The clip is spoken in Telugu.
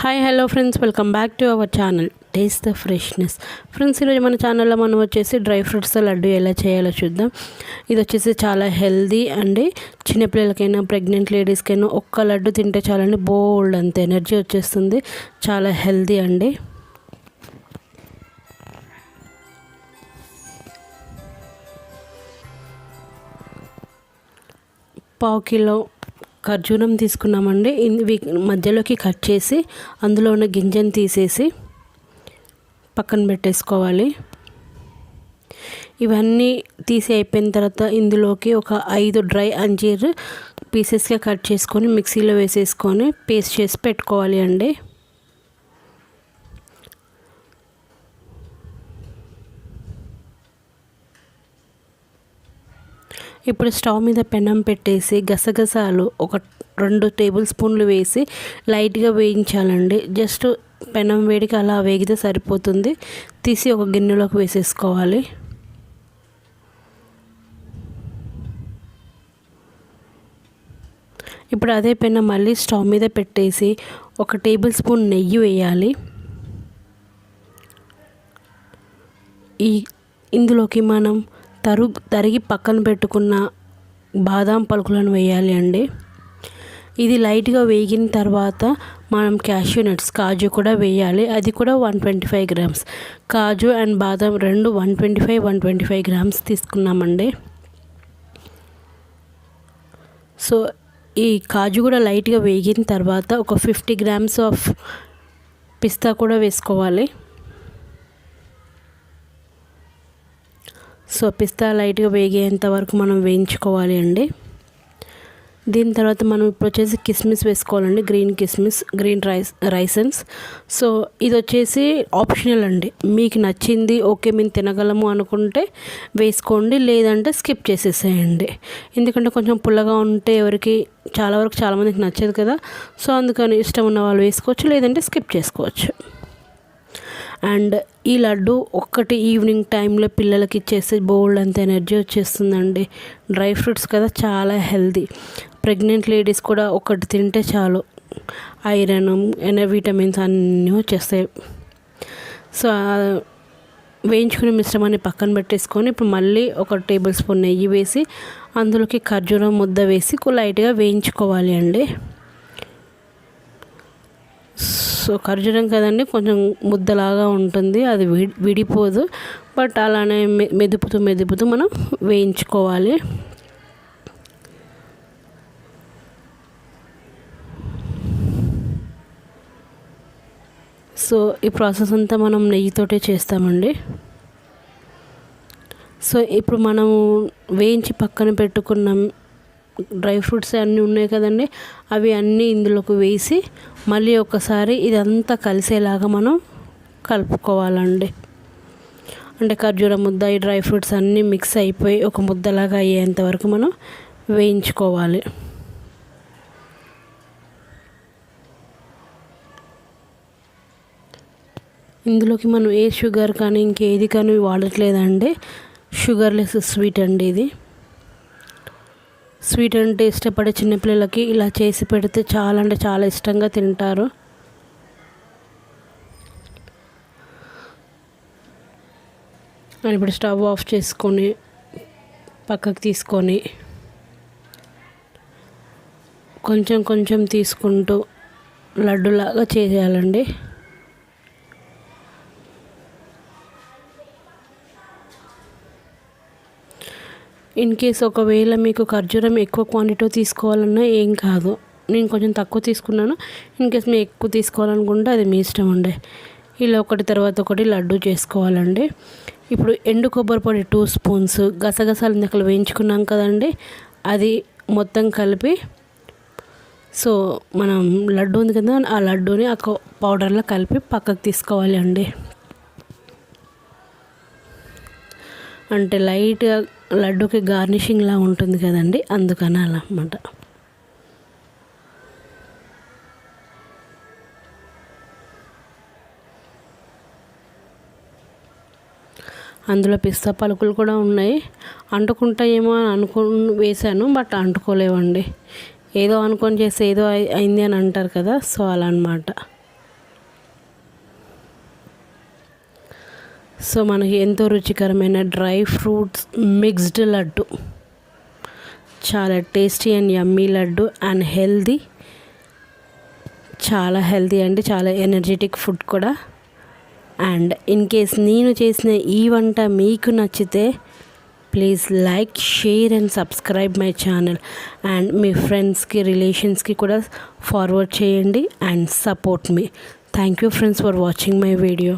Hi hello friends, welcome back to our channel taste the freshness. Friends, ఈరోజు మన ఛానల్లో మనం వచ్చేసి డ్రై ఫ్రూట్స్తో లడ్డు ఎలా చేయాలో చూద్దాం. ఇది వచ్చేసి చాలా హెల్దీ అండి. చిన్నపిల్లలకైనా ప్రెగ్నెంట్ లేడీస్కైనా ఒక్క లడ్డు తింటే చాలండి, బోల్డ్ అంత ఎనర్జీ వచ్చేస్తుంది. చాలా హెల్దీ అండి. పావు కిలో ఖర్జూరం తీసుకున్నామండి. మధ్యలోకి కట్ చేసి అందులో ఉన్న గింజను తీసేసి పక్కన పెట్టేసుకోవాలి. ఇవన్నీ తీసి అయిపోయిన తర్వాత ఇందులోకి ఒక 5 డ్రై అంజీర్ పీసెస్గా కట్ చేసుకొని మిక్సీలో వేసేసుకొని పేస్ట్ చేసి పెట్టుకోవాలి అండి. ఇప్పుడు స్టవ్ మీద పెనం పెట్టేసి గసగసాలు ఒక 2 టేబుల్ స్పూన్లు వేసి లైట్గా వేయించాలండి. జస్ట్ పెనం వేడికి అలా వేగితే సరిపోతుంది. తీసి ఒక గిన్నెలోకి వేసేసుకోవాలి. ఇప్పుడు అదే పెనం మళ్ళీ స్టవ్ మీద పెట్టేసి ఒక టేబుల్ స్పూన్ నెయ్యి వేయాలి. ఇందులోకి మనం తరిగి పక్కన పెట్టుకున్న బాదాం పలుకులను వేయాలి అండి. ఇది లైట్గా వేగిన తర్వాత మనం క్యాష్యూ నట్స్ కాజు కూడా వేయాలి. అది కూడా 125 గ్రామ్స్. కాజు అండ్ బాదాం రెండు 125 గ్రామ్స్ తీసుకున్నామండి. సో ఈ కాజు కూడా లైట్గా వేగిన తర్వాత ఒక 50 గ్రామ్స్ ఆఫ్ పిస్తా కూడా వేసుకోవాలి. సో పిస్తా లైట్గా వేగేంత వరకు మనం వేయించుకోవాలి అండి. దీని తర్వాత మనం ఇప్పుడు వచ్చేసి కిస్మిస్ వేసుకోవాలండి. Green raisins. సో ఇది వచ్చేసి ఆప్షనల్ అండి. మీకు నచ్చింది ఓకే మేము తినగలము అనుకుంటే వేసుకోండి, లేదంటే స్కిప్ చేసేసేయండి. ఎందుకంటే కొంచెం పుల్లగా ఉంటే చాలామందికి నచ్చదు కదా. సో అందుకని ఇష్టం ఉన్న వాళ్ళు వేసుకోవచ్చు, లేదంటే స్కిప్ చేసుకోవచ్చు. అండ్ ఈ లడ్డు ఒక్కటి ఈవినింగ్ టైంలో పిల్లలకి ఇచ్చేస్తే బోల్డ్ అంత ఎనర్జీ వచ్చేస్తుందండి. డ్రై ఫ్రూట్స్ కదా, చాలా హెల్దీ. ప్రెగ్నెంట్ లేడీస్ కూడా ఒకటి తింటే చాలు, ఐరన్ విటమిన్స్ అన్నీ వచ్చేస్తాయి. సో వేయించుకునే మిశ్రమాన్ని పక్కన పెట్టేసుకొని ఇప్పుడు మళ్ళీ ఒక టేబుల్ స్పూన్ నెయ్యి వేసి అందులోకి ఖర్జూరం ముద్ద వేసి లైట్గా వేయించుకోవాలి అండి. సో ఖర్జూరం కదండి, కొంచెం ముద్దలాగా ఉంటుంది, అది విడిపోదు. బట్ అలానే మెదుపుతూ మనం వేయించుకోవాలి. సో ఈ ప్రాసెస్ అంతా మనం నెయ్యితోటే చేస్తామండి. సో ఇప్పుడు మనము వేయించి పక్కన పెట్టుకున్న డ్రై ఫ్రూట్స్ అన్నీ ఉన్నాయి కదండి, అవి అన్నీ ఇందులోకి వేసి మళ్ళీ ఒకసారి ఇదంతా కలిసేలాగా మనం కలుపుకోవాలండి. అంటే ఖర్జూర ముద్ద, ఈ డ్రై ఫ్రూట్స్ అన్నీ మిక్స్ అయిపోయి ఒక ముద్దలాగా అయ్యేంత వరకు మనం వేయించుకోవాలి. ఇందులోకి మనం ఏ షుగర్ కానీ ఇంకేది కానీ వాడట్లేదండి. షుగర్లెస్ స్వీట్ అండి ఇది. స్వీట్ అంటే ఇష్టపడే చిన్నపిల్లలకి ఇలా చేసి పెడితే చాలా అంటే చాలా ఇష్టంగా తింటారు. అని ఇప్పుడు స్టవ్ ఆఫ్ చేసుకొని పక్కకు తీసుకొని కొంచెం తీసుకుంటూ లడ్డులాగా చేయాలండి. ఇన్ కేస్ ఒకవేళ మీకు ఖర్జూరం ఎక్కువ క్వాంటిటీ తీసుకోవాలన్నా ఏం కాదు, నేను కొంచెం తక్కువ తీసుకున్నాను. ఇన్ కేస్ మీరు ఎక్కువ తీసుకోవాలనుకుంటే అది మీ ఇష్టం అండి. ఇలా ఒకటి తర్వాత ఒకటి లడ్డు చేసుకోవాలండి. ఇప్పుడు ఎండు కొబ్బరి పొడి 2 స్పూన్స్, గసగసాలు ఇందాక వేయించుకున్నాం కదండి, అది మొత్తం కలిపి సో మనం లడ్డు ఉంది కదా, ఆ లడ్డూని ఆ పౌడర్లో కలిపి పక్కకు తీసుకోవాలి అండి. అంటే లైట్గా లడ్డూకి గార్నిషింగ్లా ఉంటుంది కదండి, అందుకని అలా అన్నమాట. అందులో పిస్తా పలుకులు కూడా ఉన్నాయి. అంటుకుంటాయేమో అని వేసాను, బట్ అంటుకోలేవండి. ఏదో అనుకొని చేస్తే ఏదో అయింది అని అంటారు కదా, సో అలా అన్నమాట. సో మనకి ఎంతో రుచికరమైన డ్రై ఫ్రూట్స్ మిక్స్డ్ లడ్డు, చాలా tasty and yummy laddu and healthy, చాలా హెల్దీ అండి, చాలా ఎనర్జెటిక్ ఫుడ్ కూడా. అండ్ ఇన్ కేస్ నేను చేసిన ఈ వంట మీకు నచ్చితే please like, share and subscribe my channel. And మీ ఫ్రెండ్స్కి, రిలేషన్స్కి కూడా ఫార్వర్డ్ చేయండి అండ్ సపోర్ట్ మీ. Thank you friends for watching my video.